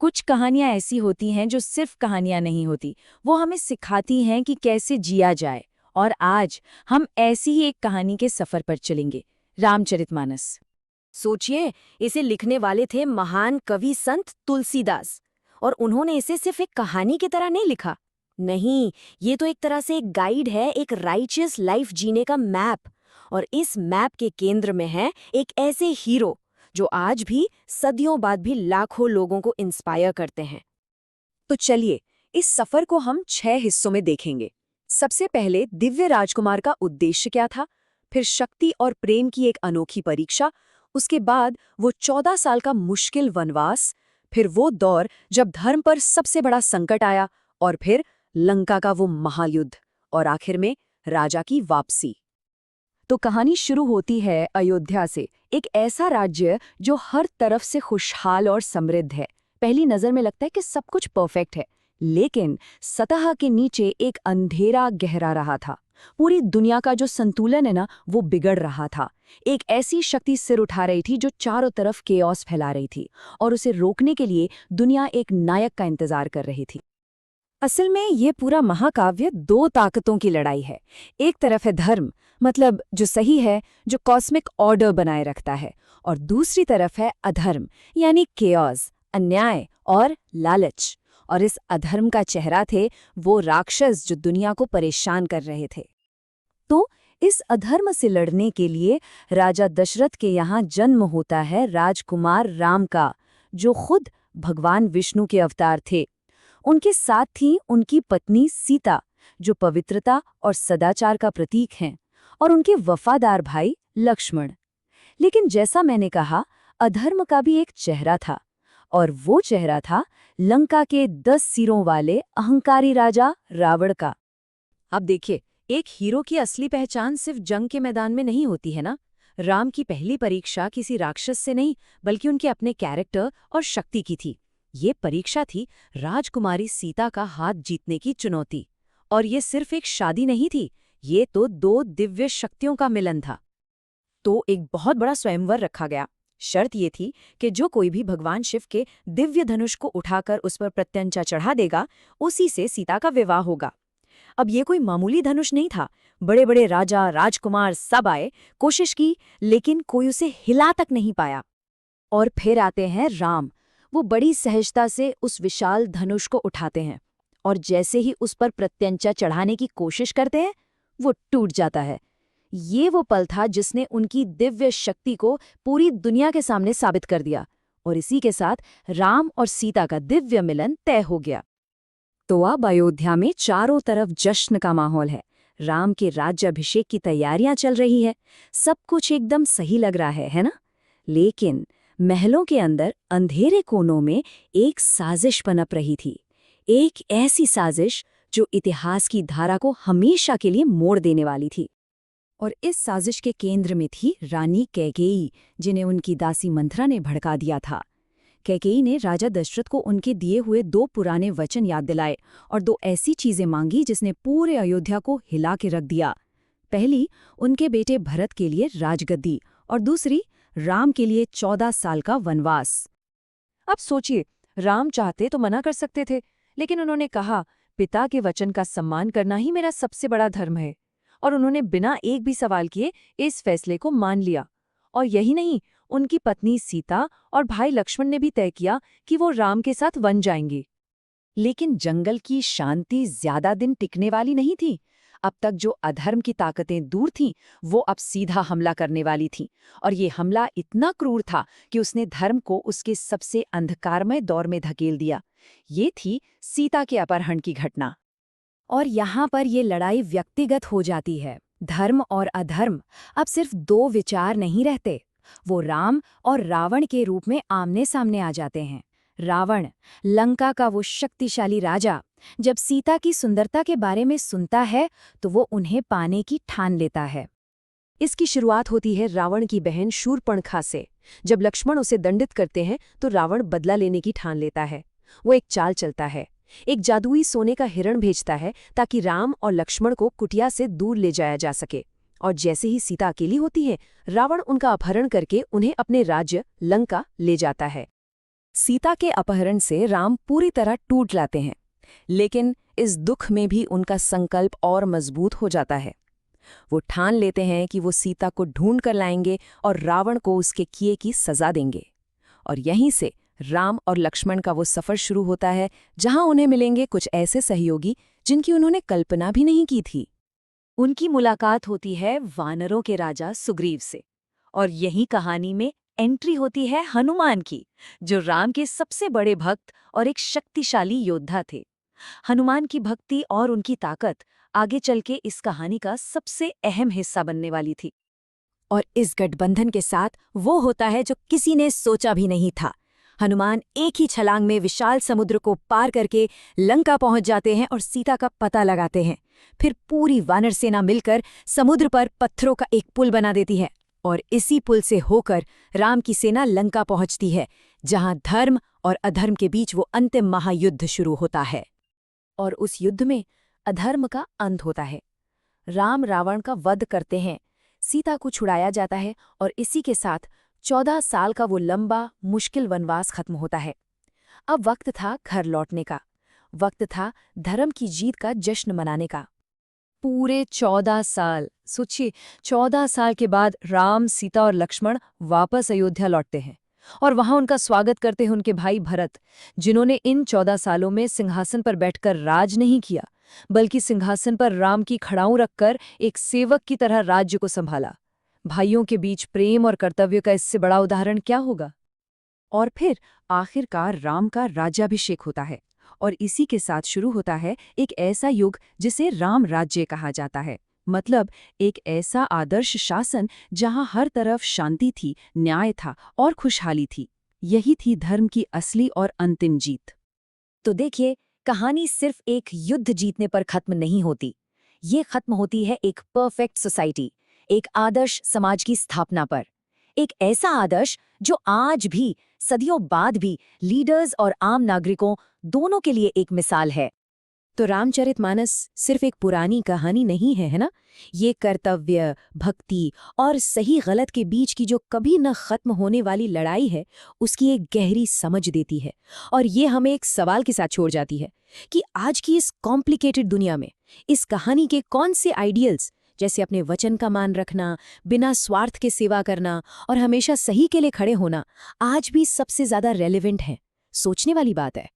कुछ कहानियां ऐसी होती हैं जो सिर्फ कहानियां नहीं होती, वो हमें सिखाती हैं कि कैसे जिया जाए। और आज हम ऐसी ही एक कहानी के सफर पर चलेंगे, रामचरितमानस। सोचिए, इसे लिखने वाले थे महान कवि संत तुलसीदास। और उन्होंने इसे सिर्फ एक कहानी की तरह नहीं लिखा। नहीं, ये तो एक तरह से एक गाइड है, एक राइचियस लाइफ जीने का मैप। और इस मैप के केंद्र में है एक ऐसे हीरो जो आज भी सदियों बाद भी लाखों लोगों को इंस्पायर करते हैं। तो चलिए, इस सफर को हम 6 हिस्सों में देखेंगे। सबसे पहले दिव्य राजकुमार का उद्देश्य क्या था, फिर शक्ति और प्रेम की एक अनोखी परीक्षा, उसके बाद वो 14 साल का मुश्किल वनवास, फिर वो दौर जब धर्म पर सबसे बड़ा संकट आया, और फिर लंका का वो महायुद्ध, और आखिर में राजा की वापसी। तो कहानी शुरू होती है अयोध्या से, एक ऐसा राज्य जो हर तरफ से खुशहाल और समृद्ध है। पहली नजर में लगता है कि सब कुछ परफेक्ट है, लेकिन सतह के नीचे एक अंधेरा गहरा रहा था। पूरी दुनिया का जो संतुलन है ना, वो बिगड़ रहा था। एक ऐसी शक्ति सिर उठा रही थी जो चारों तरफ केओस फैला रही थी, और उसे रोकने के लिए दुनिया एक नायक का इंतजार कर रही थी। असल में ये पूरा महाकाव्य 2 ताकतों की लड़ाई है। एक तरफ है धर्म, मतलब जो सही है, जो कॉस्मिक ऑर्डर बनाए रखता है, और दूसरी तरफ है अधर्म, यानी केओस, अन्याय और लालच। और इस अधर्म का चेहरा थे वो राक्षस जो दुनिया को परेशान कर रहे थे। तो इस अधर्म से लड़ने के लिए राजा दशरथ के यहाँ जन्म होता है राजकुमार राम का, जो खुद भगवान विष्णु के अवतार थे। उनके साथ थी उनकी पत्नी सीता, जो पवित्रता और सदाचार का प्रतीक हैं, और उनके वफादार भाई लक्ष्मण। लेकिन जैसा मैंने कहा, अधर्म का भी एक चेहरा था, और वो चेहरा था लंका के 10 सिरों वाले अहंकारी राजा रावण का। अब देखिए, एक हीरो की असली पहचान सिर्फ जंग के मैदान में नहीं होती है ना। राम की पहली परीक्षा किसी राक्षस से नहीं, बल्कि उनके अपने कैरेक्टर और शक्ति की थी। ये परीक्षा थी राजकुमारी सीता का हाथ जीतने की चुनौती। और ये सिर्फ एक शादी नहीं थी, ये तो 2 दिव्य शक्तियों का मिलन था। तो एक बहुत बड़ा स्वयंवर रखा गया। शर्त ये थी कि जो कोई भी भगवान शिव के दिव्य धनुष को उठाकर उस पर प्रत्यंचा चढ़ा देगा, उसी से सीता का विवाह होगा। अब ये कोई मामूली धनुष नहीं था। बड़े बड़े राजा, राजकुमार सब आए, कोशिश की, लेकिन कोई उसे हिला तक नहीं पाया। और फिर आते हैं राम। वो बड़ी सहजता से उस विशाल धनुष को उठाते हैं, और जैसे ही उस पर प्रत्यंचा चढ़ाने की कोशिश करते हैं, वो टूट जाता है। ये वो पल था जिसने उनकी दिव्य शक्ति को पूरी दुनिया के सामने साबित कर दिया, और इसी के साथ राम और सीता का दिव्य मिलन तय हो गया। तो अब अयोध्या में चारों तरफ जश्न का माहौल है। राम के राज्याभिषेक की तैयारियां चल रही है। सब कुछ एकदम सही लग रहा है ना? लेकिन महलों के अंदर अंधेरे कोनों में एक साजिश पनप रही थी। एक ऐसी साजिश जो इतिहास की धारा को हमेशा के लिए मोड़ देने वाली थी। और इस साजिश के केंद्र में थी रानी कैकेयी, जिन्हें उनकी दासी मंथरा ने भड़का दिया था। कैकेयी ने राजा दशरथ को उनके दिए हुए 2 पुराने वचन याद दिलाए, और 2 ऐसी चीजें मांगी जिसने पूरे अयोध्या को हिला के रख दिया। पहली, उनके बेटे भरत के लिए राजगद्दी, और दूसरी, राम के लिए 14 साल का वनवास। अब सोचिए, राम चाहते तो मना कर सकते थे, लेकिन उन्होंने कहा, पिता के वचन का सम्मान करना ही मेरा सबसे बड़ा धर्म है। और उन्होंने बिना एक भी सवाल किए इस फैसले को मान लिया। और यही नहीं, उनकी पत्नी सीता और भाई लक्ष्मण ने भी तय किया कि वो राम के साथ वन जाएंगे। लेकिन जंगल की शांति ज्यादा दिन टिकने वाली नहीं थी। अब तक जो अधर्म की ताकतें दूर थीं, वो अब सीधा हमला करने वाली थीं। और ये हमला इतना क्रूर था कि उसने धर्म को उसके सबसे अंधकारमय दौर में धकेल दिया। ये थी सीता के अपहरण की घटना। और यहाँ पर ये लड़ाई व्यक्तिगत हो जाती है। धर्म और अधर्म अब सिर्फ 2 विचार नहीं रहते, वो राम और रावण के रूप में आमने सामने आ जाते हैं। रावण, लंका का वो शक्तिशाली राजा, जब सीता की सुंदरता के बारे में सुनता है तो वो उन्हें पाने की ठान लेता है। इसकी शुरुआत होती है रावण की बहन शूर्पणखा से। जब लक्ष्मण उसे दंडित करते हैं तो रावण बदला लेने की ठान लेता है। वो एक चाल चलता है, एक जादुई सोने का हिरण भेजता है ताकि राम और लक्ष्मण को कुटिया से दूर ले जाया जा सके। और जैसे ही सीता अकेली होती है, रावण उनका अपहरण करके उन्हें अपने राज्य लंका ले जाता है। सीता के अपहरण से राम पूरी तरह टूट जाते हैं, लेकिन इस दुख में भी उनका संकल्प और मजबूत हो जाता है। वो ठान लेते हैं कि वो सीता को ढूंढ कर लाएंगे और रावण को उसके किए की सजा देंगे। और यहीं से राम और लक्ष्मण का वो सफर शुरू होता है, जहां उन्हें मिलेंगे कुछ ऐसे सहयोगी जिनकी उन्होंने कल्पना भी नहीं की थी। उनकी मुलाकात होती है वानरों के राजा सुग्रीव से, और यही कहानी में एंट्री होती है हनुमान की, जो राम के सबसे बड़े भक्त और एक शक्तिशाली योद्धा थे। हनुमान की भक्ति और उनकी ताकत आगे चल के इस कहानी का सबसे अहम हिस्सा बनने वाली थी। और इस गठबंधन के साथ वो होता है जो किसी ने सोचा भी नहीं था। हनुमान एक ही छलांग में विशाल समुद्र को पार करके लंका पहुंच जाते हैं और सीता का पता लगाते हैं। फिर पूरी वानर सेना मिलकर समुद्र पर पत्थरों का एक पुल बना देती है, और इसी पुल से होकर राम की सेना लंका पहुंचती है, जहां धर्म और अधर्म के बीच वो अंतिम महायुद्ध शुरू होता है। और उस युद्ध में अधर्म का अंत होता है। राम रावण का वध करते हैं, सीता को छुड़ाया जाता है, और इसी के साथ 14 साल का वो लंबा मुश्किल वनवास खत्म होता है। अब वक्त था घर लौटने का, वक्त था धर्म की जीत का जश्न मनाने का। पूरे 14 साल, सोचिए, 14 साल के बाद राम, सीता और लक्ष्मण वापस अयोध्या लौटते हैं, और वहां उनका स्वागत करते हैं उनके भाई भरत, जिन्होंने इन 14 सालों में सिंहासन पर बैठकर राज नहीं किया, बल्कि सिंहासन पर राम की खड़ाऊं रखकर एक सेवक की तरह राज्य को संभाला। भाइयों के बीच प्रेम और कर्तव्य का इससे बड़ा उदाहरण क्या होगा? और फिर आखिरकार राम का राज्याभिषेक होता है, और इसी के साथ शुरू होता है एक ऐसा युग जिसे राम राज्य कहा जाता है। मतलब एक ऐसा आदर्श शासन जहां हर तरफ शांति थी, न्याय था और खुशहाली थी। यही थी धर्म की असली और अंतिम जीत। तो देखिए, कहानी सिर्फ एक युद्ध जीतने पर खत्म नहीं होती। ये खत्म होती है एक परफेक्ट सोसाइटी, एक आदर्श समाज की स्थापना पर। एक ऐसा आदर्श जो आज भी, सदियों बाद भी, लीडर्स और आम नागरिकों दोनों के लिए एक मिसाल है। तो रामचरितमानस सिर्फ एक पुरानी कहानी नहीं है, है ना? ये कर्तव्य, भक्ति और सही गलत के बीच की जो कभी न खत्म होने वाली लड़ाई है, उसकी एक गहरी समझ देती है। और ये हमें एक सवाल के साथ छोड़ जाती है कि आज की इस कॉम्प्लिकेटेड दुनिया में इस कहानी के कौन से आइडियल्स, जैसे अपने वचन का मान रखना, बिना स्वार्थ के सेवा करना और हमेशा सही के लिए खड़े होना, आज भी सबसे ज्यादा रेलेवेंट हैं। सोचने वाली बात है।